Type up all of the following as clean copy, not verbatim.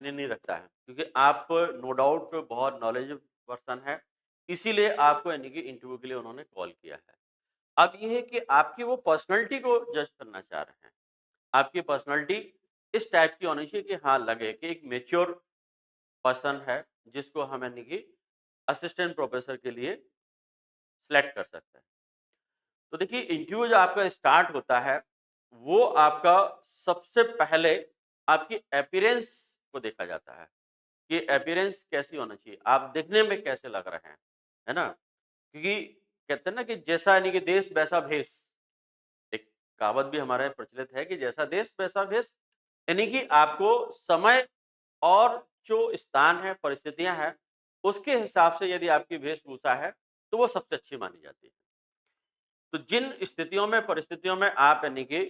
मायने नहीं रखता है क्योंकि आप नो डाउट बहुत नॉलेजेबल पर्सन है, इसीलिए आपको यानी कि इंटरव्यू के लिए उन्होंने कॉल किया है। अब ये है कि आपकी वो पर्सनैलिटी को जज करना चाह रहे हैं। आपकी पर्सनैलिटी इस टाइप की होनी चाहिए कि हाँ, लगे कि एक मैच्योर पर्सन है, जिसको हम यानी कि असिस्टेंट प्रोफेसर के लिए सिलेक्ट कर सकते हैं। तो देखिए इंटरव्यू जो आपका स्टार्ट होता है, वो आपका सबसे पहले आपकी अपीयरेंस को देखा जाता है, कि अपीयरेंस कैसी होना चाहिए, आप दिखने में कैसे लग रहे हैं, है ना? क्योंकि कहते हैं ना कि जैसा यानी कि देश वैसा भेष, एक कहावत भी हमारे प्रचलित है कि जैसा देश वैसा भेष, यानी कि आपको समय और जो स्थान है, परिस्थितियाँ हैं, उसके हिसाब से यदि आपकी वेशभूषा है, तो वो सबसे अच्छी मानी जाती है। तो जिन स्थितियों में, परिस्थितियों में आप यानी कि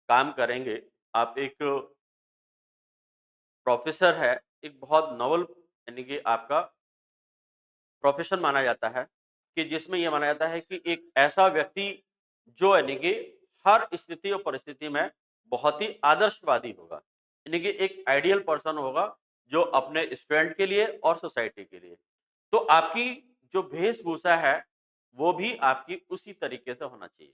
काम करेंगे, आप एक प्रोफ़ेसर है, एक बहुत नोबल यानी कि आपका प्रोफ़ेशन माना जाता है, कि जिसमें ये माना जाता है कि एक ऐसा व्यक्ति जो यानी कि हर स्थिति और परिस्थिति में बहुत ही आदर्शवादी होगा। यानी कि एक आइडियल पर्सन होगा, जो अपने स्टूडेंट के लिए और सोसाइटी के लिए। तो आपकी जो वेशभूषा है, वो भी आपकी उसी तरीके से होना चाहिए,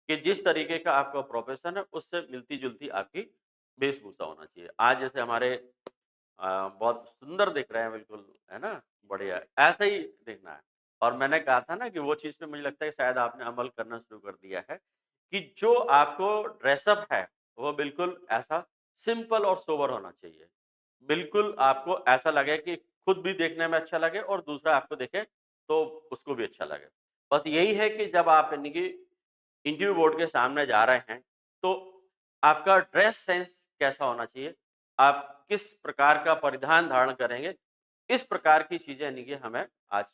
कि जिस तरीके का आपका प्रोफ़ेशन है, उससे मिलती-जुलती आपकी वेशभूषा होना चाहिए। आज जैसे हमारे बहुत सुंदर दिख रहे हैं बिल्कुल, है ना? बढ़िया, ऐसे ही दिखना है। और मैंने कहा था ना कि वो चीज़ पे मुझे लगता है शायद आपने अमल करना शुरू कर दिया है, कि जो आपको ड्रेसअप है, वो बिल्कुल ऐसा सिंपल और सोबर होना चाहिए। बिल्कुल आपको ऐसा लगे कि खुद भी देखने में अच्छा लगे और दूसरा आपको देखे, तो उसको भी अच्छा लगे। बस यही है कि जब आप यानी कि इंटरव्यू बोर्ड के सामने जा रहे हैं, तो आपका ड्रेस सेंस कैसा होना चाहिए? आप किस प्रकार का परिधान धारण करेंगे? इस प्रकार की चीज़ें यानी कि हमें आज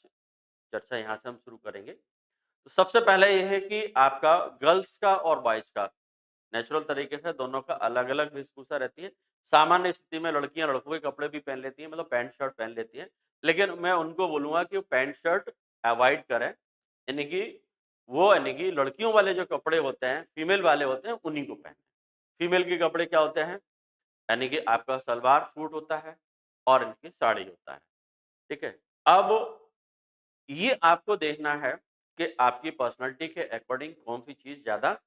चर्चा यहाँ से हम शुरू करेंगे। तो सबसे पहले ये है कि आपका गर्ल्स का और बॉयज़ का नेचुरल तरीके से दोनों का अलग-अलग वेशभूषा रहती है। सामान्य स्थिति में लड़कियाँ लड़कों के कपड़े भी पहन लेती हैं, मतलब पैंट शर्ट पहन लेती हैं। लेकिन मैं उनको बोलूँगा कि वो पैंट शर्ट अवॉइड करें। यानी कि वो यानी कि लड़कियों वाले जो कपड़े होते हैं, फीमेल वाले होते हैं, उन्हीं को पहने। फीमेल के कपड़े क्या होते हैं? यानी कि आपका सलवार सूट होता है और इनकी साड़ी होता है। ठीक है? अब ये आपको देखना है कि आपकी पर्सनैलिटी के अकॉर्डिंग कौन-सी चीज़ ज़्यादा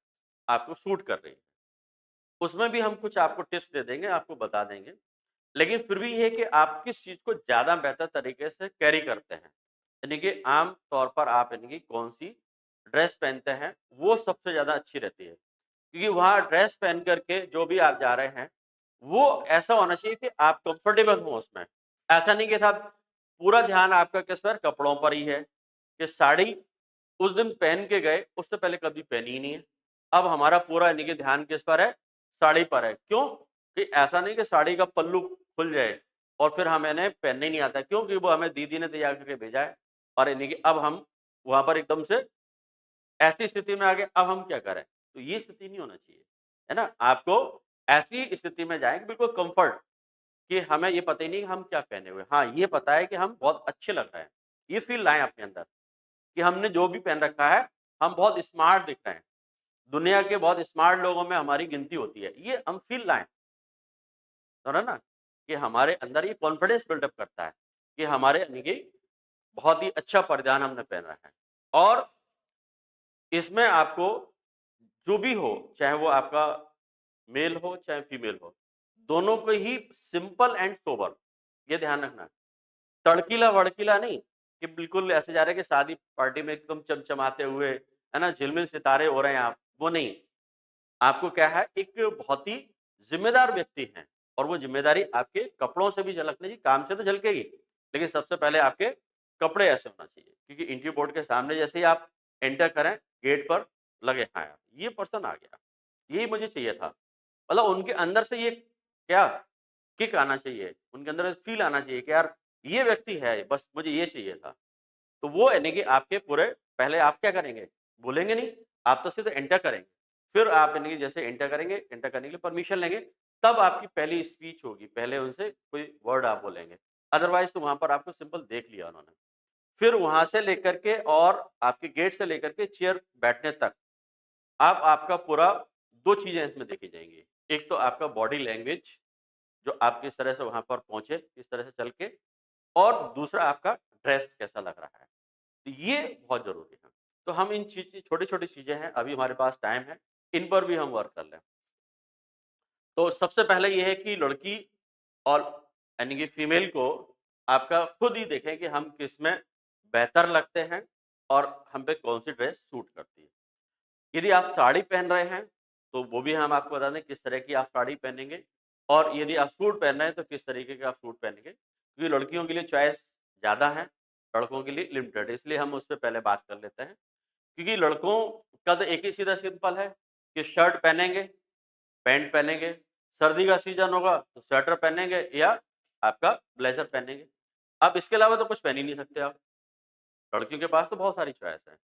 आपको सूट कर रही है। उसमें भी हम कुछ आपको टिप्स दे देंगे, आपको बता देंगे। लेकिन फिर भी ये है कि आप किस चीज़ को ज़्यादा बेहतर तरीके से कैरी करते हैं। यानी कि आम तौर पर आप यानी कि कौन-सी ड्रेस पहनते हैं, वो सबसे ज़्यादा अच्छी रहती है। क्योंकि वहाँ ड्रेस पहन कर के जो भी आप जा रहे हैं, वो ऐसा होना चाहिए कि आप कंफर्टेबल हों उसमें। ऐसा नहीं कि साहब पूरा ध्यान आपका किस पर कपड़ों पर ही है, कि साड़ी उस दिन पहन के गए, उससे पहले कभी पहनी ही नहीं है। अब हमारा पूरा यानी कि ध्यान किस पर है? साड़ी पर है। क्यों? कि ऐसा नहीं कि साड़ी का पल्लू खुल जाए और फिर हमें पहनने ही नहीं आता। क्यों? कि वो हमें दीदी ने तैयार करके भेजा है और यानी कि अब हम वहाँ पर एकदम से ऐसी स्थिति में आ गए, अब हम क्या करें? तो ये स्थिति नहीं होना चाहिए, है ना? आपको ऐसी स्थिति में जाएँ बिल्कुल कम्फर्ट, कि हमें ये पता ही नहीं कि हम क्या पहने हुए हैं। हाँ, ये पता है कि हम बहुत अच्छे लग रहे हैं। ये फ़ील लाएँ अपने अंदर, कि हमने जो भी पहन रखा है, हम बहुत स्मार्ट दिख रहे हैं। दुनिया के बहुत स्मार्ट लोगों में हमारी गिनती होती है। ये हम फ़ील लाएँ, समझ ना? कि हमारे अंदर ये कॉन्फिडेंस बिल्डअप करता है, कि हमारे यानी कि बहुत ही अच्छा परिधान हमने पहना है। और इसमें आपको जो भी हो, चाहे वो आपका मेल हो, चाहे फीमेल हो, दोनों को ही सिंपल एंड सोबर, ये ध्यान रखना है। तड़कीला-भड़कीला नहीं, कि बिल्कुल ऐसे जा रहे हैं कि शादी पार्टी में एकदम चमचमाते हुए, है ना, झिलमिल सितारे हो रहे हैं आप, वो नहीं। आपको क्या है, एक बहुत ही ज़िम्मेदार व्यक्ति हैं और वो ज़िम्मेदारी आपके कपड़ों से भी झलकनी चाहिए, काम से तो झलकेगी, लेकिन सबसे पहले आपके कपड़े ऐसे होना चाहिए। क्योंकि इंटरव्यू बोर्ड के सामने जैसे ही आप एंटर करें, गेट पर लगे हाँ यार, ये पर्सन आ गया, यही मुझे चाहिए था। मतलब उनके अंदर से ये क्या किक आना चाहिए, उनके अंदर फ़ील आना चाहिए कि यार ये व्यक्ति है, बस मुझे ये चाहिए था। तो वो यानी कि आपके पूरे पहले आप क्या करेंगे? बोलेंगे नहीं, आप तो सीधे एंटर करेंगे। फिर आप यानी कि जैसे एंटर करेंगे, एंटर करने के लिए परमिशन लेंगे, तब आपकी पहली स्पीच होगी, पहले उनसे कोई वर्ड आप बोलेंगे। अदरवाइज़ तो वहाँ पर आपको सिंपल देख लिया उन्होंने। फिर वहाँ से लेकर के और आपके गेट से लेकर के चेयर बैठने तक, अब आपका पूरा 2 चीज़ें इसमें देखी जाएँगी। एक तो आपका बॉडी लैंग्वेज जो आप किस तरह से वहाँ पर पहुँचे, किस तरह से चल के, और दूसरा आपका ड्रेस कैसा लग रहा है। तो ये बहुत ज़रूरी है। तो हम इन चीज़ छोटी-छोटी चीज़ें हैं, अभी हमारे पास टाइम है, इन पर भी हम वर्क कर लें। तो सबसे पहले ये है कि लड़की और यानी कि फीमेल को आपका खुद ही देखें कि हम किसमें बेहतर लगते हैं और हम पे कौन-सी ड्रेस सूट करती है। यदि आप साड़ी पहन रहे हैं, तो वो भी हम आपको बता दें किस तरह की आप साड़ी पहनेंगे, और यदि आप सूट पहन रहे हैं, तो किस तरीके का आप सूट पहनेंगे। क्योंकि लड़कियों के लिए चॉइस ज़्यादा है, लड़कों के लिए लिमिटेड है, इसलिए हम उस पे पहले बात कर लेते हैं। क्योंकि लड़कों का तो एक ही सीधा सिंपल है कि शर्ट पहनेंगे, पैंट पहनेंगे, सर्दी का सीज़न होगा तो स्वेटर पहनेंगे या आपका ब्लेज़र पहनेंगे। आप इसके अलावा तो कुछ पहन ही नहीं सकते आप। लड़कियों के पास तो बहुत सारी चॉइस है।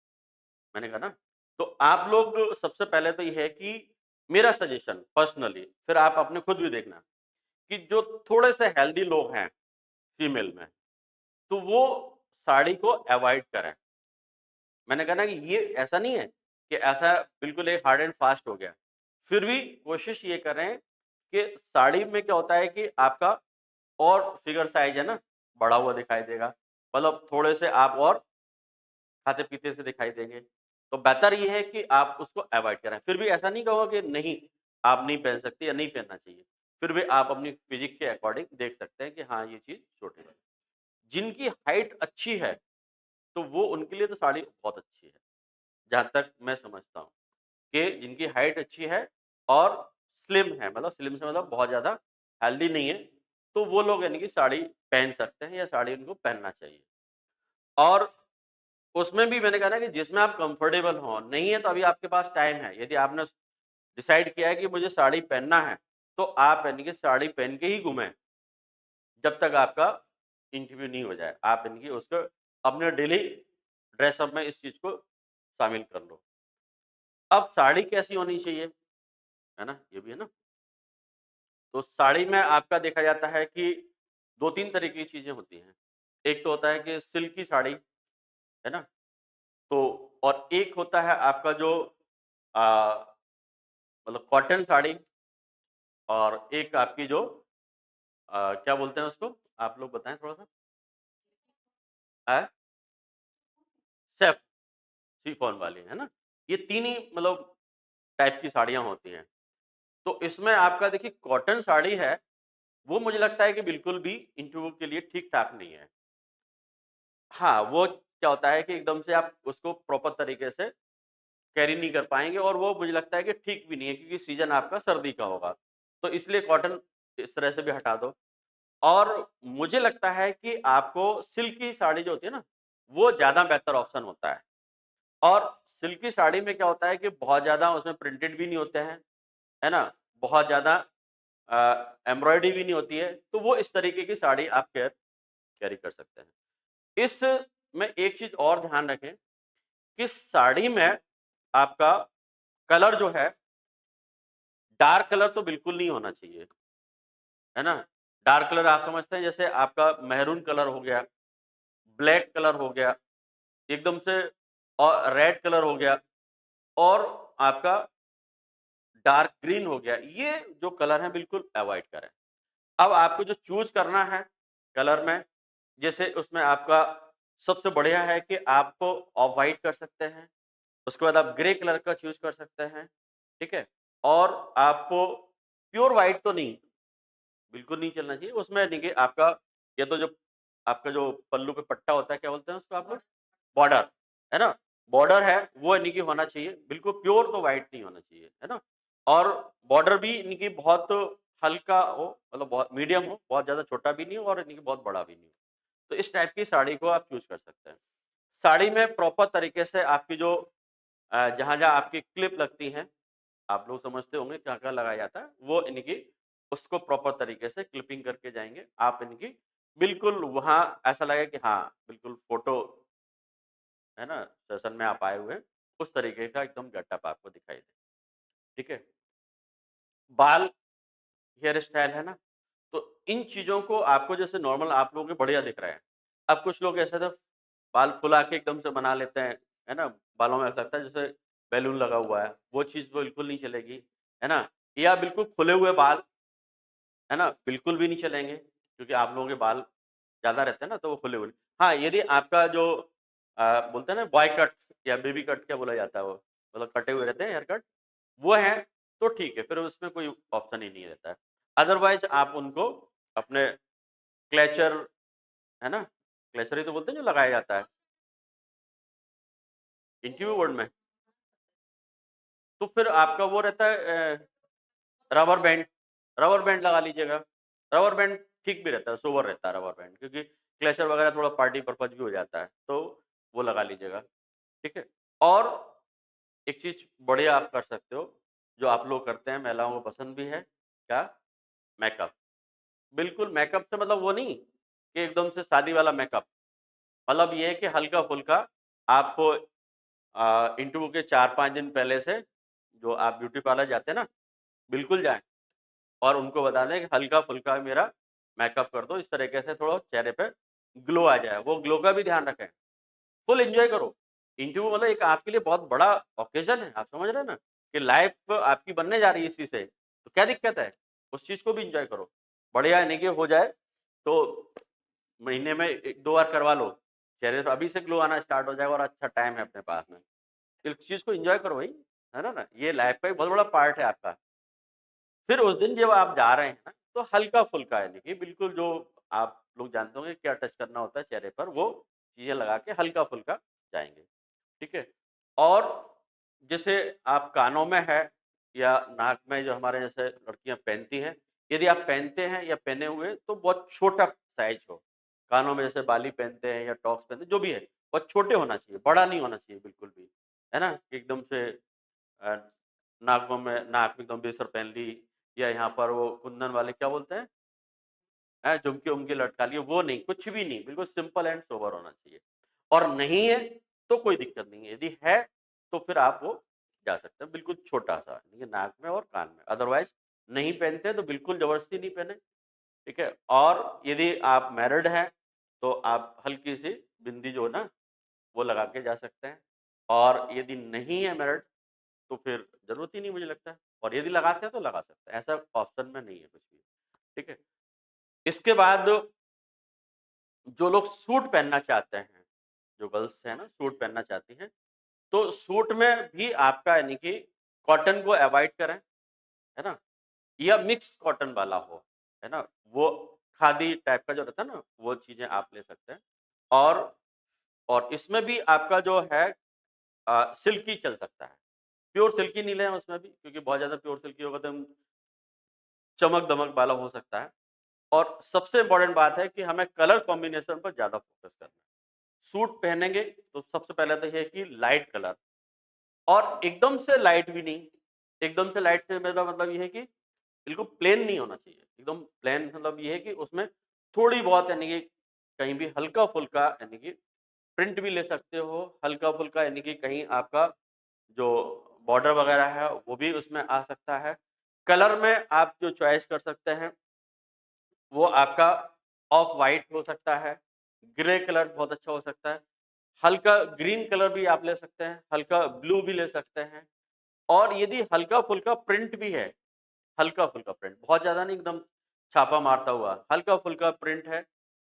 मैंने कहा ना, तो आप लोग सबसे पहले तो ये है कि मेरा सजेशन पर्सनली, फिर आप अपने खुद भी देखना कि जो थोड़े से हेल्दी लोग हैं फीमेल में, तो वो साड़ी को अवॉइड करें। मैंने कहा ना कि ये ऐसा नहीं है कि ऐसा बिल्कुल एक हार्ड एंड फास्ट हो गया। फिर भी कोशिश ये करें कि साड़ी में क्या होता है कि आपका और फिगर साइज़ है ना, बढ़ा हुआ दिखाई देगा। मतलब थोड़े से आप और खाते-पीते से दिखाई देंगे। तो बेहतर ये है कि आप उसको अवॉइड करें। फिर भी ऐसा नहीं कहूँगा कि नहीं, आप नहीं पहन सकती या नहीं पहनना चाहिए। फिर भी आप अपनी फ़िज़िक के अकॉर्डिंग देख सकते हैं कि हाँ, ये चीज़ सूटेबल है। जिनकी हाइट अच्छी है, तो वो उनके लिए तो साड़ी बहुत अच्छी है, जहाँ तक मैं समझता हूँ कि जिनकी हाइट अच्छी है और स्लिम है, मतलब स्लिम से मतलब बहुत ज़्यादा हेल्दी नहीं है, तो वो लोग यानी कि साड़ी पहन सकते हैं या साड़ी उनको पहनना चाहिए। और उसमें भी मैंने कहा ना कि जिसमें आप कंफर्टेबल हों, नहीं है तो अभी आपके पास टाइम है। यदि आपने डिसाइड किया है कि मुझे साड़ी पहनना है, तो आप यानी कि साड़ी पहन के ही घूमें, जब तक आपका इंटरव्यू नहीं हो जाए। आप यानी कि उसको अपने डेली ड्रेसअप में इस चीज़ को शामिल कर लो। अब साड़ी कैसी होनी चाहिए, है ना? ये भी है ना? तो साड़ी में आपका देखा जाता है कि 2-3 तरह की चीज़ें होती हैं। एक तो होता है कि सिल्क की साड़ी, है ना? तो और एक होता है आपका जो अ, मतलब कॉटन साड़ी, और एक आपकी जो क्या बोलते हैं उसको? आप लोग बताएँ थोड़ा-सा? सेफ शिफॉन वाली, है ना? ये 3 ही मतलब टाइप की साड़ियाँ होती हैं। तो इसमें आपका देखिए कॉटन साड़ी है, वो मुझे लगता है कि बिल्कुल भी इंटरव्यू के लिए ठीक-ठाक नहीं है। हाँ, वो क्या होता है कि एकदम से आप उसको प्रॉपर तरीके से कैरी नहीं कर पाएँगे, और वो मुझे लगता है कि ठीक भी नहीं है, क्योंकि सीज़न आपका सर्दी का होगा। तो इसलिए कॉटन इस तरह से भी हटा दो। और मुझे लगता है कि आपको सिल्क की साड़ी जो होती है ना, वो ज़्यादा बेहतर ऑप्शन होता है। और सिल्क की साड़ी में क्या होता है कि बहुत ज़्यादा उसमें प्रिंटेड भी नहीं होते हैं, है ना? बहुत ज़्यादा एम्ब्रॉयडरी भी नहीं होती है, तो वो इस तरीके की साड़ी आप कैरी कर सकते हैं। इसमें एक चीज़ और ध्यान रखें कि साड़ी में आपका कलर जो है, डार्क कलर तो बिल्कुल नहीं होना चाहिए, है ना? डार्क कलर आप समझते हैं, जैसे आपका मैरून कलर हो गया, ब्लैक कलर हो गया, एकदम से और रेड कलर हो गया, और आपका डार्क ग्रीन हो गया, ये जो कलर है बिल्कुल अवॉइड करें। अब आपको जो चूज़ करना है कलर में, जैसे उसमें आपका सबसे बढ़िया है कि आपको ऑफ व्हाइट कर सकते हैं, उसके बाद आप ग्रे कलर का चूज़ कर सकते हैं, ठीक है? और आपको प्योर व्हाइट तो नहीं, बिल्कुल नहीं चलना चाहिए। उसमें देखिए आपका या तो जो आपका जो पल्लू पे पट्टा होता है, क्या बोलते हैं उसको आप लोग? बॉर्डर, है ना? बॉर्डर है, वो यानी कि होना चाहिए, बिल्कुल प्योर तो व्हाइट नहीं होना चाहिए, है ना? और बॉर्डर भी यानी कि बहुत हल्का हो, मतलब बहुत मीडियम हो, बहुत ज़्यादा छोटा भी नहीं हो और यानी कि बहुत बड़ा भी नहीं हो। तो इस टाइप की साड़ी को आप चूज़ कर सकते हैं। साड़ी में प्रॉपर तरीके से आपकी जो जहाँ-जहाँ आपकी क्लिप लगती हैं, आप लोग समझते होंगे क्या-क्या लगाया जाता है, वो यानी कि उसको प्रॉपर तरीके से क्लिपिंग करके जाएँगे। आप यानी कि बिल्कुल वहाँ ऐसा लगेगा कि हाँ, बिल्कुल फ़ोटो, है ना, सेशन में आप आए हुए हैं, उस तरीके का एकदम गेटअप आपको दिखाई दे। ठीक है? बाल, हेयर स्टाइल है ना, तो इन चीज़ों को आपको जैसे नॉर्मल आप लोगों के बढ़िया दिख रहे हैं। अब कुछ लोग ऐसे तो बाल फुला के एकदम से बना लेते हैं, है ना? बालों में ऐसा लगता है जैसे बैलून लगा हुआ है, वो चीज़ बिल्कुल नहीं चलेगी, है ना? या बिल्कुल खुले हुए बाल, है ना? बिल्कुल भी नहीं चलेंगे, क्योंकि आप लोगों के बाल ज़्यादा रहते हैं ना, तो वो खुले हुए हाँ, यदि आपका जो बोलते हैं ना बॉय कट या बेबी कट क्या बोला जाता है वो, मतलब कटे हुए रहते हैं हेयर कट, वो है, तो ठीक है, फिर उसमें कोई ऑप्शन ही नहीं रहता है। अदरवाइज़ आप उनको अपने क्लेचर है ना? क्लेचर ही तो बोलते हैं जो लगाया जाता है, इंटरव्यू वर्ड में, तो फिर आपका वो रहता है रबर बैंड रबर बैंड लगा लीजिएगा। रबर बैंड ठीक भी रहता है, सोबर रहता है रबर बैंड क्योंकि क्लचर वगैरह थोड़ा पार्टी पर्पज़ भी हो जाता है, तो वो लगा लीजिएगा, ठीक है? और एक चीज़ बढ़िया आप कर सकते हो, जो आप लोग करते हैं, महिलाओं को पसंद भी है, क्या? मेकअप। बिल्कुल मेकअप से मतलब वो नहीं कि एकदम से शादी वाला मेकअप, मतलब ये है कि हल्का-फुल्का आपको इंटरव्यू के 4-5 दिन पहले से जो आप ब्यूटी पार्लर जाते हैं ना, बिल्कुल जाएँ। और उनको बता दें कि हल्का-फुल्का मेरा मेकअप कर दो, इस तरीके से थोड़ा चेहरे पे ग्लो आ जाए। वो ग्लो का भी ध्यान रखें। फुल एन्जॉय करो। इंटरव्यू मतलब एक आपके लिए बहुत बड़ा ऑकेज़न है, आप समझ रहे हैं ना? कि लाइफ़ आपकी बनने जा रही है इसी से, तो क्या दिक्कत है? उस चीज़ को भी एन्जॉय करो। बढ़िया यानी कि हो जाए, तो महीने में 1-2 बार करवा लो। चेहरे पे अभी से ग्लो आना स्टार्ट हो जाएगा और अच्छा टाइम है अपने पास में। इस चीज़ को एन्जॉय करो भई, है ना? ये लाइफ़ का एक बहुत बड़ा पार्ट है आपका। फिर उस दिन जब आप जा रहे हैं ना, तो हल्का-फुल्का यानी कि बिल्कुल जो आप लोग जानते होंगे क्या टच करना होता है चेहरे पर, वो चीज़ें लगा के हल्का-फुल्का जाएँगे, ठीक है? और जैसे आप कानों में है या नाक में जो हमारे जैसे लड़कियाँ पहनती हैं, यदि आप पहनते हैं या पहने हुए तो बहुत छोटा साइज़ हो। कानों में जैसे बाली पहनते हैं या टॉप्स पहनते हैं, जो भी है, बहुत छोटे होना चाहिए, बड़ा नहीं होना चाहिए बिल्कुल भी, है ना? एकदम से अ, नाक में एकदम बेसर पहन ली या यहाँ पर वो कुंदन वाले क्या बोलते हैं? झुमके-वुमके लटका लिए, वो नहीं, कुछ भी नहीं, बिल्कुल सिंपल एंड सोबर होना चाहिए। और नहीं है, तो कोई दिक्कत नहीं है, यदि है, तो फिर आप वो जा सकते हैं, बिल्कुल छोटा-सा, ठीक है, नाक में और कान में। अदरवाइज़ नहीं पहनते हैं, तो बिल्कुल ज़बरदस्ती नहीं पहने, ठीक है? और यदि आप मैरिड हैं, तो आप हल्की-सी बिंदी जो है ना, वो लगा के जा सकते हैं। और यदि नहीं है मैरिड तो फिर ज़रूरत ही नहीं मुझे लगता है और यदि लगाते हैं तो लगा सकते हैं, ऐसा ऑप्शन में नहीं है कुछ भी, ठीक है? इसके बाद जो लोग सूट पहनना चाहते हैं, जो गर्ल्स हैं ना सूट पहनना चाहती हैं, तो सूट में भी आपका यानी कि कॉटन को अवॉइड करें, है ना? या मिक्स कॉटन वाला हो, है ना? वो खादी टाइप का जो रहता है ना, वो चीज़ें आप ले सकते हैं और इसमें भी आपका जो है सिल्की चल सकता है। प्योर सिल्की नहीं लें उसमें भी क्योंकि बहुत ज़्यादा प्योर सिल्की होगा तो चमक-दमक वाला हो सकता है और सबसे इम्पोर्टेंट बात है कि हमें कलर कॉम्बिनेशन पर ज़्यादा फ़ोकस करना है। सूट पहनेंगे तो सबसे पहले तो ये है कि लाइट कलर और एकदम से लाइट भी नहीं, एकदम से लाइट से मेरा मतलब ये है कि बिल्कुल प्लेन नहीं होना चाहिए। एकदम प्लेन मतलब ये है कि उसमें थोड़ी बहुत यानी कि कहीं भी हल्का-फुल्का यानी कि प्रिंट भी ले सकते हो, हल्का-फुल्का यानी कि कहीं आपका जो बॉर्डर वगैरह है वो भी उसमें आ सकता है। कलर में आप जो चॉइस कर सकते हैं वो आपका ऑफ व्हाइट हो सकता है, ग्रे कलर बहुत अच्छा हो सकता है, हल्का ग्रीन कलर भी आप ले सकते हैं, हल्का ब्लू भी ले सकते हैं और यदि हल्का-फुल्का प्रिंट भी है, हल्का-फुल्का प्रिंट, बहुत ज़्यादा नहीं एकदम छापा मारता हुआ, हल्का-फुल्का प्रिंट है,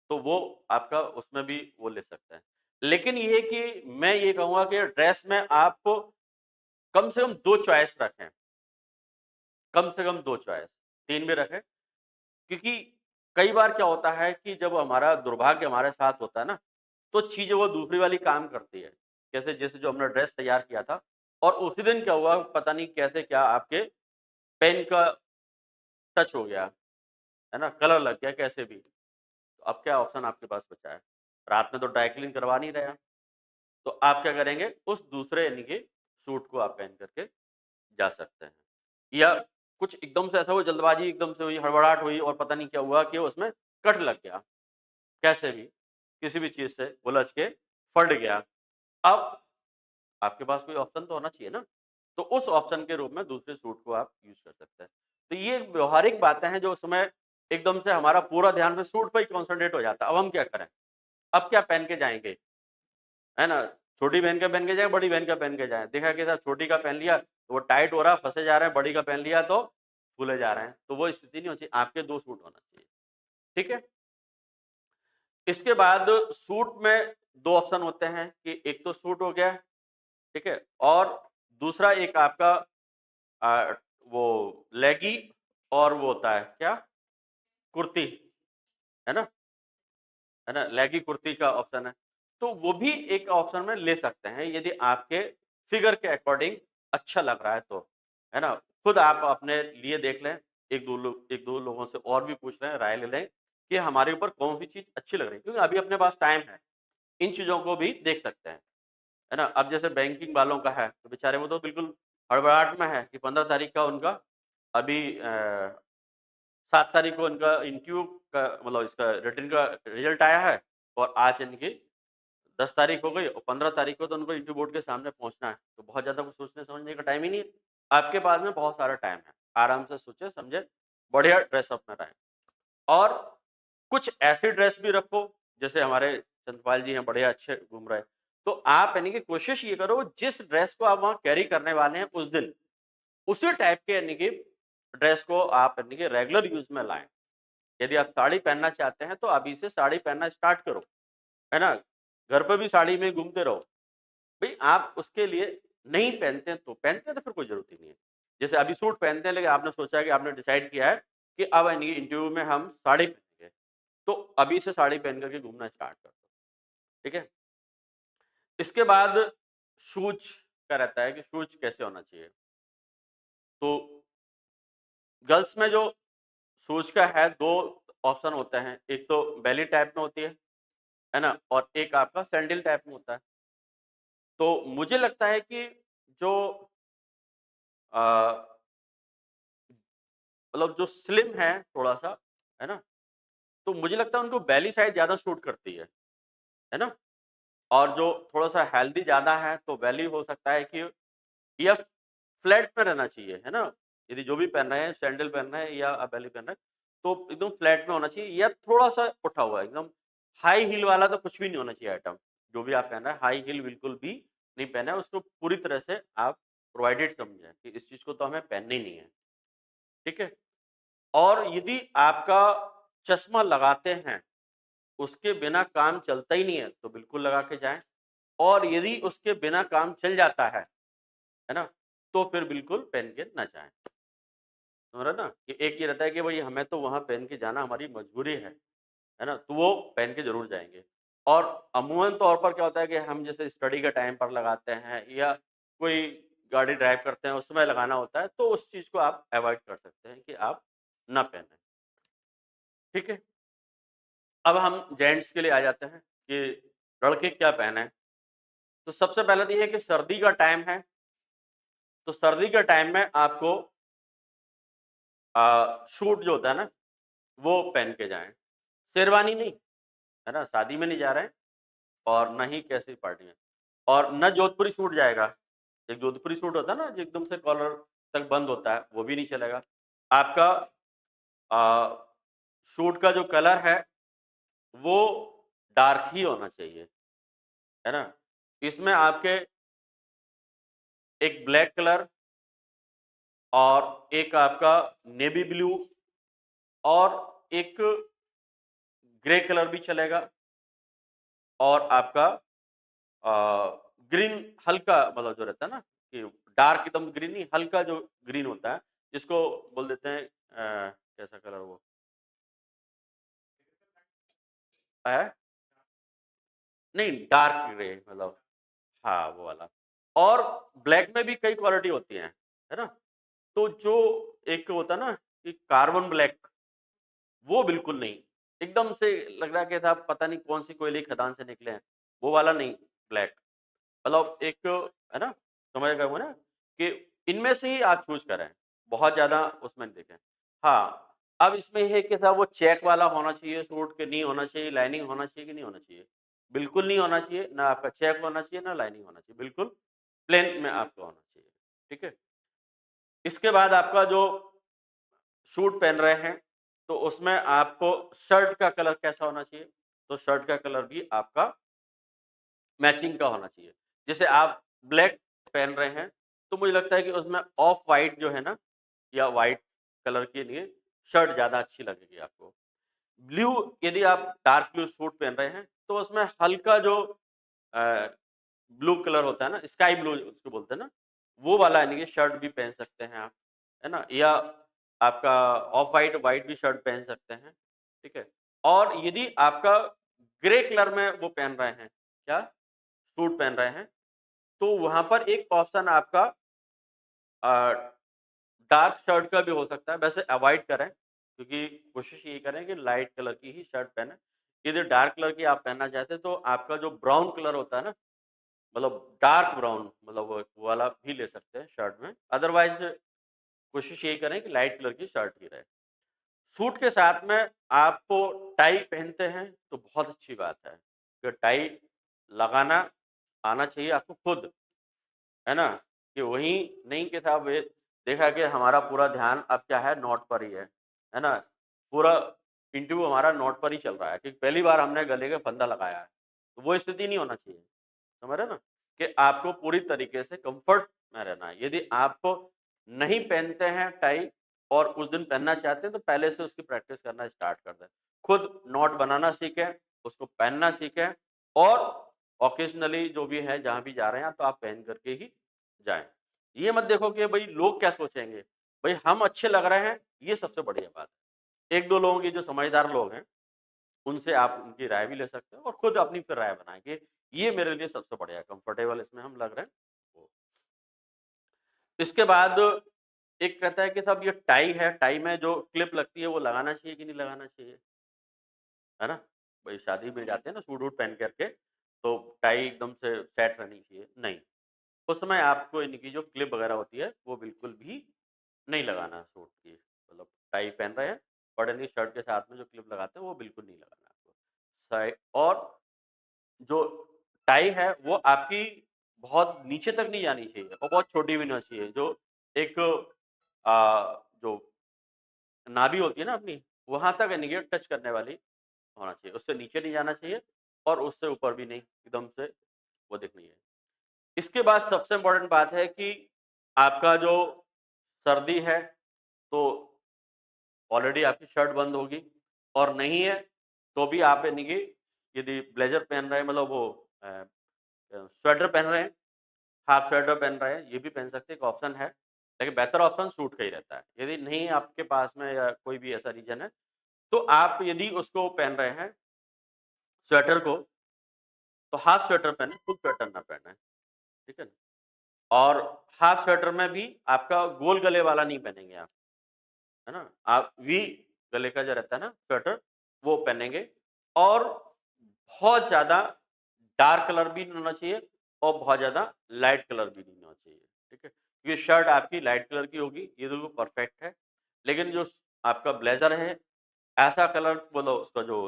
तो वो आपका उसमें भी वो ले सकते हैं। लेकिन ये है कि मैं ये कहूँगा कि ड्रेस में आप कम से कम 2 चॉइस रखें, कम से कम 2 चॉइस, 3 भी रखें क्योंकि कई बार क्या होता है कि जब हमारा दुर्भाग्य हमारे साथ होता है ना, तो चीज़ें वो दूसरी वाली काम करती है। जैसे जैसे जो हमने ड्रेस तैयार किया था और उसी दिन क्या हुआ पता नहीं कैसे क्या आपके पेन का टच हो गया, है ना? कलर लग गया कैसे भी। तो अब क्या ऑप्शन आपके पास बचा है? रात में तो ड्राई क्लीन करवा नहीं रहे आप, तो आप क्या करेंगे उस दूसरे यानी कि सूट को आप पहन कर के जा सकते हैं। या कुछ एकदम से ऐसा हुआ जल्दबाज़ी एकदम से हुई, हड़बड़ाहट हुई और पता नहीं क्या हुआ कि उसमें कट लग गया। कैसे भी, किसी भी चीज़ से उलझ के फट गया। अब आपके पास कोई ऑप्शन तो होना चाहिए ना, तो उस ऑप्शन के रूप में दूसरे सूट को आप यूज़ कर सकते हैं। तो ये व्यावहारिक बातें हैं जो उस समय एकदम से हमारा पूरा ध्यान फिर सूट पे ही कॉन्सन्ट्रेट हो जाता है। अब हम क्या करें? अब क्या पहन के जाएँगे? है ना? छोटी बहन का पहन के जाएँ, बड़ी बहन का पहन के जाएँ। देखा कि साहब छोटी का पहन लिया, तो वो टाइट हो रहा है, फँसे जा रहे हैं, बड़ी का पहन लिया तो फूले जा रहे हैं, तो वो स्थिति नहीं होनी चाहिए, आपके 2 सूट होना चाहिए, ठीक है? इसके बाद सूट में 2 ऑप्शन होते हैं कि एक तो सूट हो गया, ठीक है? और दूसरा एक आपका वो लेगी और वो होता है क्या? कुर्ती, है ना? है ना? लेगी कुर्ती का ऑप्शन है। तो वो भी एक ऑप्शन में ले सकते हैं यदि आपके फिगर के अकॉर्डिंग अच्छा लग रहा है तो, है ना? खुद आप अपने लिए देख लें, 1-2 लोगों से और भी पूछ लें, राय ले लें कि हमारे ऊपर कौन-सी चीज़ अच्छी लग रही है क्योंकि अभी अपने पास टाइम है, इन चीज़ों को भी देख सकते हैं, है ना? अब जैसे बैंकिंग वालों का है, तो बेचारे वो तो बिल्कुल हड़बड़ाहट में है कि 15 तारीख का उनका अभी 7 तारीख को उनका इंटरव्यू का मतलब इसका रिटन का रिजल्ट आया है और आज इनकी 10 तारीख हो गई और 15 तारीख को तो उनको इंटरव्यू बोर्ड के सामने पहुँचना है। तो बहुत ज़्यादा कुछ सोचने समझने का टाइम ही नहीं है। आपके पास में बहुत सारा टाइम है। आराम से सोचें, समझें, बढ़िया ड्रेस अप में रहें। और कुछ ऐसी ड्रेस भी रखो, जैसे हमारे चंद्रपाल जी हैं, बढ़िया अच्छे घूम रहे हैं। तो आप यानी कि कोशिश ये करो जिस ड्रेस को आप वहाँ कैरी करने वाले हैं उस दिन, उसी टाइप के यानी कि ड्रेस को आप यानी कि रेगुलर यूज़ में लाएँ। यदि आप साड़ी पहनना चाहते हैं तो अभी से साड़ी पहनना स्टार्ट करो, है ना? घर पे भी साड़ी में घूमते रहो। भई आप उसके लिए नहीं पहनते हैं तो फिर कोई ज़रूरत ही नहीं है। जैसे अभी सूट पहनते हैं लेकिन आपने सोचा है कि आपने डिसाइड किया है कि अब यानी कि इंटरव्यू में हम साड़ी पहनेंगे, तो अभी से साड़ी पहन कर के घूमना स्टार्ट कर दो, ठीक है? इसके बाद शूज़ का रहता है कि शूज़ कैसे होना चाहिए। तो गर्ल्स में जो शूज़ का है 2 ऑप्शन होते हैं, एक तो बेली टाइप में होती है ना? और एक आपका सैंडल टाइप में होता है। तो मुझे लगता है कि जो अ, मतलब जो स्लिम है थोड़ा-सा, है ना? तो मुझे लगता है उनको बेली साइज़ ज़्यादा सूट करती है ना? और जो थोड़ा-सा हेल्दी ज़्यादा है तो बेली हो सकता है कि या फ्लैट में रहना चाहिए, है ना? यदि जो भी पहन रहे हैं, सैंडल पहन रहे हैं या बेली पहन रहे हैं, तो एकदम फ्लैट में होना चाहिए या थोड़ा-सा उठा हुआ है, एकदम हाई हील वाला तो कुछ भी नहीं होना चाहिए आइटम। जो भी आप पहन रहे हैं, हाई हील बिल्कुल भी नहीं पहनना है, उसको पूरी तरह से आप प्रोवाइडेड समझें कि इस चीज़ को तो हमें पहनना ही नहीं है, ठीक है? और यदि आपका चश्मा लगाते हैं, उसके बिना काम चलता ही नहीं है, तो बिल्कुल लगा के जाएँ और यदि उसके बिना काम चल जाता है ना? तो फिर बिल्कुल पहन के ना जाएँ। समझ रहे हैं ना? कि एक ये रहता है कि भई हमें तो वहाँ पहन के जाना हमारी मजबूरी है ना? तो वो पहन के ज़रूर जाएँगे। और अमूमन तौर पर क्या होता है कि हम जैसे स्टडी के टाइम पर लगाते हैं या कोई गाड़ी ड्राइव करते हैं, उसमें लगाना होता है, तो उस चीज़ को आप अवॉइड कर सकते हैं कि आप ना पहनें। ठीक है? अब हम जेंट्स के लिए आ जाते हैं कि लड़के क्या पहने? तो सबसे पहले तो ये है कि सर्दी का टाइम है, तो सर्दी के टाइम में आपको सूट जो होता है ना, वो पहन के जाएँ। शेरवानी नहीं, है ना? शादी में नहीं जा रहे हैं और ना ही कैसी पार्टी में। और ना जोधपुरी सूट जाएगा। एक जोधपुरी सूट होता है ना, जो एकदम से कॉलर तक बंद होता है, वो भी नहीं चलेगा। आपका अ, सूट का जो कलर है, वो डार्क ही होना चाहिए, है ना? इसमें आपके एक ब्लैक कलर और एक आपका नेवी ब्लू और एक ग्रे कलर भी चलेगा और आपका अ, ग्रीन हल्का मतलब जो रहता है ना कि डार्क एकदम ग्रीन नहीं, हल्का जो ग्रीन होता है, जिसको बोल देते हैं कैसा कलर वो है? नहीं, डार्क ग्रे मतलब हाँ, वो वाला। और ब्लैक में भी कई क्वालिटी होती हैं, है ना? तो जो एक होता है ना कि कार्बन ब्लैक, वो बिल्कुल नहीं। एकदम से लग रहा है कि साहब पता नहीं कौन-सी कोयले की खदान से निकले हैं, वो वाला नहीं ब्लैक। मतलब एक है ना, समझ गए हो ना कि इनमें से ही आप चूज़ करें, बहुत ज़्यादा उसमें नहीं देखें। हाँ, अब इसमें ये है कि साहब वो चेक वाला होना चाहिए सूट कि नहीं होना चाहिए, लाइनिंग होना चाहिए कि नहीं होना चाहिए? बिल्कुल नहीं होना चाहिए, ना आपका चेक होना चाहिए, ना लाइनिंग होना चाहिए, बिल्कुल प्लेन में आपका होना चाहिए, ठीक है? इसके बाद आपका जो सूट पहन रहे हैं, तो उसमें आपको शर्ट का कलर कैसा होना चाहिए? तो शर्ट का कलर भी आपका मैचिंग का होना चाहिए। जैसे आप ब्लैक पहन रहे हैं, तो मुझे लगता है कि उसमें ऑफ व्हाइट जो है ना या व्हाइट कलर की यानी शर्ट ज़्यादा अच्छी लगेगी आपको। ब्लू यदि आप डार्क ब्लू सूट पहन रहे हैं, तो उसमें हल्का जो अ, ब्लू कलर होता है ना, स्काई ब्लू उसको बोलते हैं ना, वो वाला यानी कि शर्ट भी पहन सकते हैं आप, है ना? या आपका ऑफ व्हाइट, व्हाइट भी शर्ट पहन सकते हैं, ठीक है? और यदि आपका ग्रे कलर में वो पहन रहे हैं, क्या? सूट पहन रहे हैं, तो वहाँ पर एक ऑप्शन आपका अ, डार्क शर्ट का भी हो सकता है, वैसे अवॉइड करें, क्योंकि कोशिश यही करें कि लाइट कलर की ही शर्ट पहनें। यदि डार्क कलर की आप पहनना चाहते हैं, तो आपका जो ब्राउन कलर होता है ना, मतलब डार्क ब्राउन मतलब वो वाला भी ले सकते हैं शर्ट में। अदरवाइज़ कोशिश यही करें कि लाइट कलर की शर्ट ही रहे। सूट के साथ में आपको टाई पहनते हैं, तो बहुत अच्छी बात है, कि टाई लगाना आना चाहिए आपको खुद। है ना? कि वही नहीं कि साहब ये देखा कि हमारा पूरा ध्यान अब क्या है नोट पर ही है ना? पूरा इंटरव्यू हमारा नोट पर ही चल रहा है कि पहली बार हमने गले का फंदा लगाया है। तो वो स्थिति नहीं होना चाहिए, समझ रहे हैं ना? कि आपको पूरी तरीके से कम्फर्ट में रहना है। यदि आप नहीं पहनते हैं टाई और उस दिन पहनना चाहते हैं तो पहले से उसकी प्रैक्टिस करना स्टार्ट कर दें। खुद नॉट बनाना सीखें, उसको पहनना सीखें और ऑकेजनली जो भी है जहाँ भी जा रहे हैं तो आप पहन करके ही जाएँ। ये मत देखो कि भई लोग क्या सोचेंगे? भई हम अच्छे लग रहे हैं, ये सबसे बढ़िया बात है। 1-2 लोगों की जो समझदार लोग हैं, उनसे आप उनकी राय भी ले सकते हैं और खुद अपनी फिर राय बनाएँ कि ये मेरे लिए सबसे बढ़िया है, कंफर्टेबल इसमें हम लग रहे हैं। वो इसके बाद एक कहता है कि साहब ये टाई है, टाई में जो क्लिप लगती है वो लगाना चाहिए कि नहीं लगाना चाहिए? है ना? भई शादी में जाते हैं ना सूट-वूट पहन कर के, तो टाई एकदम से सेट रहनी चाहिए, नहीं। उस समय आपको इनकी जो क्लिप वगैरह होती है, वो बिल्कुल भी नहीं लगाना है सूट की। मतलब टाई पहन रहे हैं, बट यानी शर्ट के साथ में जो क्लिप लगाते हैं, वो बिल्कुल नहीं लगाना है आपको। साइ और जो टाई है, वो आपकी बहुत नीचे तक नहीं जानी चाहिए और बहुत छोटी भी ना चाहिए। जो एक जो नाभि होती है ना अपनी, वहाँ तक यानी कि टच करने वाली होना चाहिए। उससे नीचे नहीं जाना चाहिए और उससे ऊपर भी नहीं, एकदम से वो दिखनी है। इसके बाद सबसे इम्पोर्टेंट बात है कि आपका जो सर्दी है, तो ऑलरेडी आपकी शर्ट बंद होगी और नहीं है, तो भी आप यानी कि यदि ब्लेज़र पहन रहे हैं मतलब वो स्वेटर पहन रहे हैं, हाफ स्वेटर पहन रहे हैं, ये भी पहन सकते हैं, एक ऑप्शन है। लेकिन बेहतर ऑप्शन सूट का ही रहता है। यदि नहीं आपके पास में या कोई भी ऐसा रीज़न है, तो आप यदि उसको पहन रहे हैं, स्वेटर को, तो हाफ स्वेटर पहनें, फुल स्वेटर ना पहनें, ठीक है ना? और हाफ स्वेटर में भी आपका गोल गले वाला नहीं पहनेंगे आप। है ना? आप वी गले का जो रहता है ना स्वेटर, वो पहनेंगे और बहुत ज़्यादा डार्क कलर भी नहीं होना चाहिए और बहुत ज़्यादा लाइट कलर भी नहीं होना चाहिए, ठीक है? ये शर्ट आपकी लाइट कलर की होगी, ये तो परफेक्ट है। लेकिन जो आपका ब्लेज़र है, ऐसा कलर बोलो उसका जो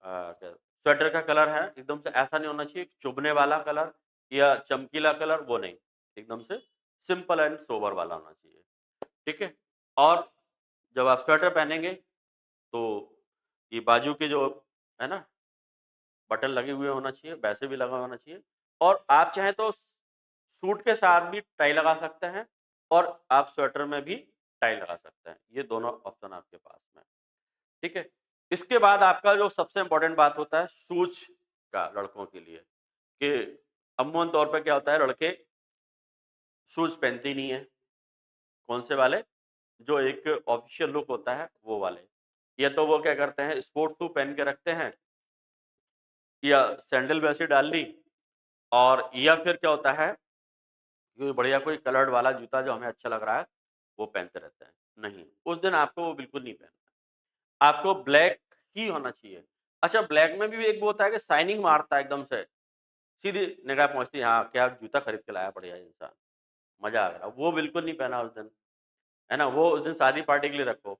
क्या स्वेटर का कलर है, एकदम से ऐसा नहीं होना चाहिए, चुभने वाला कलर या चमकीला कलर, वो नहीं। एकदम से सिंपल एंड सोबर वाला होना चाहिए, ठीक है? और जब आप स्वेटर पहनेंगे, तो ये बाजू के जो है ना, बटन लगे हुए होना चाहिए, वैसे भी लगा होना चाहिए और आप चाहें तो सूट के साथ भी टाई लगा सकते हैं और आप स्वेटर में भी टाई लगा सकते हैं। ये दोनों ऑप्शन आपके पास में है, ठीक है? इसके बाद आपका जो सबसे इम्पोर्टेंट बात होता है शूज़ का लड़कों के लिए, कि अमूमन तौर पे क्या होता है लड़के शूज़ पहनते ही नहीं हैं। कौन से वाले? जो एक ऑफ़िशियल लुक होता है, वो वाले। या तो वो क्या करते हैं स्पोर्ट्स शू पहन के रखते हैं या सैंडल वैसे डाल ली और या फिर क्या होता है, कोई बढ़िया कोई कलर्ड वाला जूता जो हमें अच्छा लग रहा है, वो पहनते रहते हैं। नहीं, उस दिन आपको वो बिल्कुल नहीं पहनना है। आपको ब्लैक ही होना चाहिए। अच्छा ब्लैक में भी एक वो होता है कि शाइनिंग मारता है एकदम से, सीधी निगाह पहुँचती है, हाँ, क्या जूता खरीद के लाया बढ़िया इंसान, मज़ा आ गया। वो बिल्कुल नहीं पहना उस दिन, है ना? वो उस दिन शादी पार्टी के लिए रखो।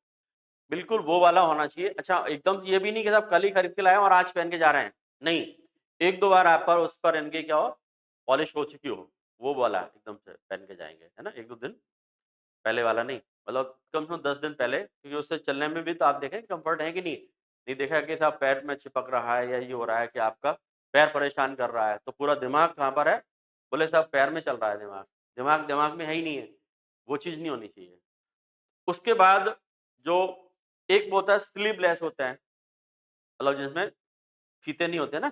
बिल्कुल वो वाला होना चाहिए। अच्छा एकदम से ये भी नहीं कि आप कल ही खरीद के लाए हो और आज पहन के जा रहे हैं। नहीं, 1-2 बार आप पर उस पर इनके क्या हो, पॉलिश हो चुकी हो, वो वाला एकदम से पहन के जाएँगे, है ना? 1-2 दिन पहले वाला नहीं। मतलब कम से कम 10 दिन पहले क्योंकि उससे चलने में भी तो आप देखें कम्फर्ट है कि नहीं? नहीं देखा कि साहब पैर में चिपक रहा है या ये हो रहा है कि आपका पैर परेशान कर रहा है, तो पूरा दिमाग कहाँ पर है? बोले साहब पैर में चल रहा है दिमाग। दिमाग दिमाग में है ही नहीं है। वो चीज़ नहीं होनी चाहिए। उसके बाद जो एक वो होता है स्लीवलेस होते हैं, मतलब जिसमें फीते नहीं होते ना,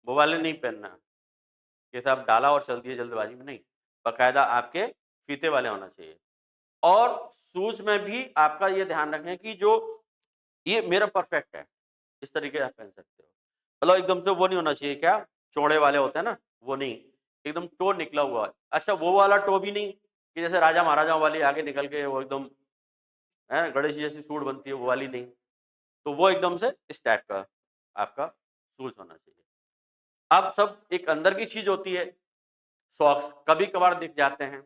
वो वाले नहीं पहनना। जैसे आप डाला और चल दिए जल्दबाजी में, नहीं। बाकायदा आपके फीते वाले होना चाहिए। और शूज़ में भी आपका ये ध्यान रखें कि जो ये मेरा परफेक्ट है, इस तरीके से आप पहन सकते हो। मतलब एकदम से वो नहीं होना चाहिए क्या, चौड़े वाले होते हैं ना, वो नहीं। एकदम टो निकला हुआ। अच्छा वो वाला टो भी नहीं कि जैसे राजा-महाराजाओं वाली आगे निकल के वो एकदम गणेश जी जैसी सूंड बनती है, वो वाली नहीं। तो वो एकदम से इस टाइप का आपका शूज़ होना चाहिए। अब सब एक अंदर की चीज़ होती है, सॉक्स कभी-कभार दिख जाते हैं,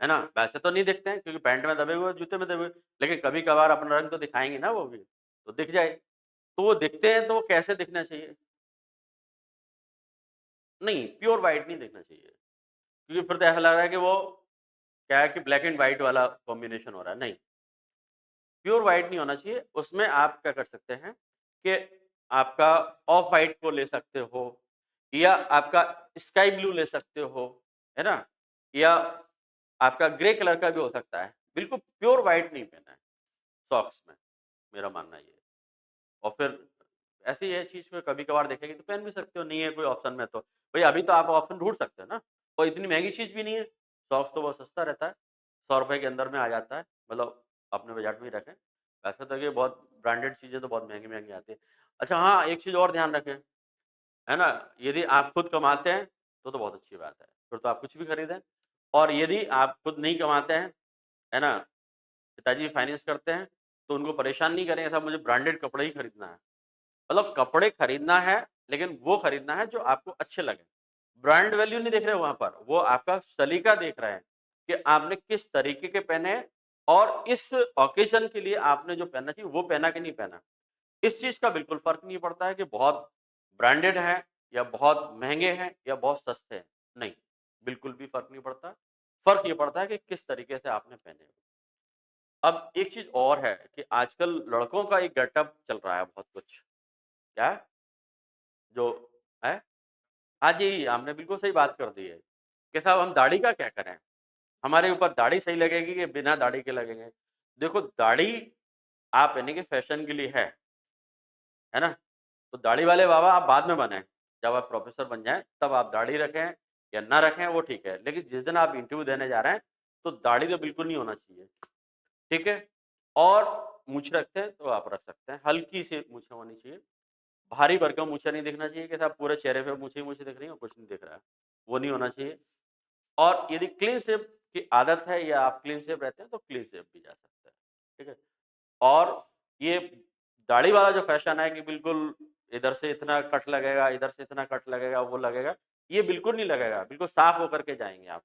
है ना? वैसे तो नहीं दिखते हैं क्योंकि पैंट में दबे हुए, जूते में दबे हुए, लेकिन कभी-कभार अपना रंग तो दिखाएँगे ना वो भी, तो दिख जाए। तो वो दिखते हैं तो वो कैसे दिखना चाहिए? नहीं, प्योर व्हाइट नहीं दिखना चाहिए, क्योंकि फिर तो ऐसा लग रहा है कि वो क्या है कि ब्लैक एंड व्हाइट वाला कॉम्बिनेशन हो रहा है, नहीं। प्योर व्हाइट नहीं होना चाहिए, उसमें आप क्या कर सकते हैं कि आपका ऑफ व्हाइट को ले सकते हो या आपका स्काई ब्लू ले सकते हो, है ना? या आपका ग्रे कलर का भी हो सकता है। बिल्कुल प्योर व्हाइट नहीं पहनना है सॉक्स में, मेरा मानना ये है। और फिर ऐसी है चीज़ में कभी-कभार देखेंगे तो पहन भी सकते हो, नहीं है कोई ऑप्शन में तो। भई अभी तो आप ऑप्शन ढूँढ सकते हो ना, और इतनी महँगी चीज़ भी नहीं है। सॉक्स तो बहुत सस्ता रहता है, ₹100 के अंदर में आ जाता है, मतलब अपने बजट में ही रखें। वैसे तो ये बहुत ब्रांडेड चीज़ें तो बहुत महँगी-महँगी आती हैं। अच्छा हाँ, एक चीज़ और ध्यान रखें, है ना? यदि आप खुद कमाते हैं, तो बहुत अच्छी बात है, फिर तो आप कुछ भी खरीदें। और यदि आप खुद नहीं कमाते हैं, है ना? पिताजी फाइनेंस करते हैं, तो उनको परेशान नहीं करें, साहब मुझे ब्रांडेड कपड़े ही खरीदना है। मतलब कपड़े खरीदना है, लेकिन वो खरीदना है जो आपको अच्छे लगें। ब्रांड वैल्यू नहीं देख रहे वहाँ पर, वो आपका सलीका देख रहे हैं कि आपने किस तरीके के पहने हैं और इस ऑकेज़न के लिए आपने जो पहनना चाहिए, वो पहना कि नहीं पहना। इस चीज़ का बिल्कुल फ़र्क नहीं पड़ता है कि बहुत ब्रांडेड हैं या बहुत महँगे हैं या बहुत सस्ते हैं। नहीं, बिल्कुल भी फ़र्क नहीं पड़ता। फ़र्क ये पड़ता है कि किस तरीके से आपने पहने हैं। अब एक चीज़ और है कि आजकल लड़कों का एक गेटअप चल रहा है बहुत कुछ। क्या? जो है? हाँ जी, आपने बिल्कुल सही बात कर दी है, कि साहब हम दाढ़ी का क्या करें? हमारे ऊपर दाढ़ी सही लगेगी कि बिना दाढ़ी के लगेंगे? देखो दाढ़ी आप यानी कि फैशन के लिए है ना? तो दाढ़ी वाले बाबा आप बाद में बनें, जब आप प्रोफ़ेसर बन जाएँ, तब आप दाढ़ी रखें या ना रखें वो ठीक है, लेकिन जिस दिन आप इंटरव्यू देने जा रहे हैं, तो दाढ़ी तो बिल्कुल नहीं होना चाहिए, ठीक है? और मूंछ रखते हैं तो आप रख सकते हैं, हल्की सी मूंछें होनी चाहिए। भारी भरकम मूंछें नहीं दिखना चाहिए कि साहब पूरे चेहरे पे मूंछें ही मूंछें दिख रही हैं और कुछ नहीं दिख रहा है, वो नहीं होना चाहिए। और यदि क्लीन शेव की आदत है या आप क्लीन शेव रहते हैं तो क्लीन शेव भी जा सकता है, ठीक है? और ये दाढ़ी वाला जो फैशन है कि बिल्कुल इधर से इतना कट लगेगा, इधर से इतना कट लगेगा, वो लगेगा, ये बिल्कुल नहीं लगेगा, बिल्कुल साफ होकर के जाएँगे आप।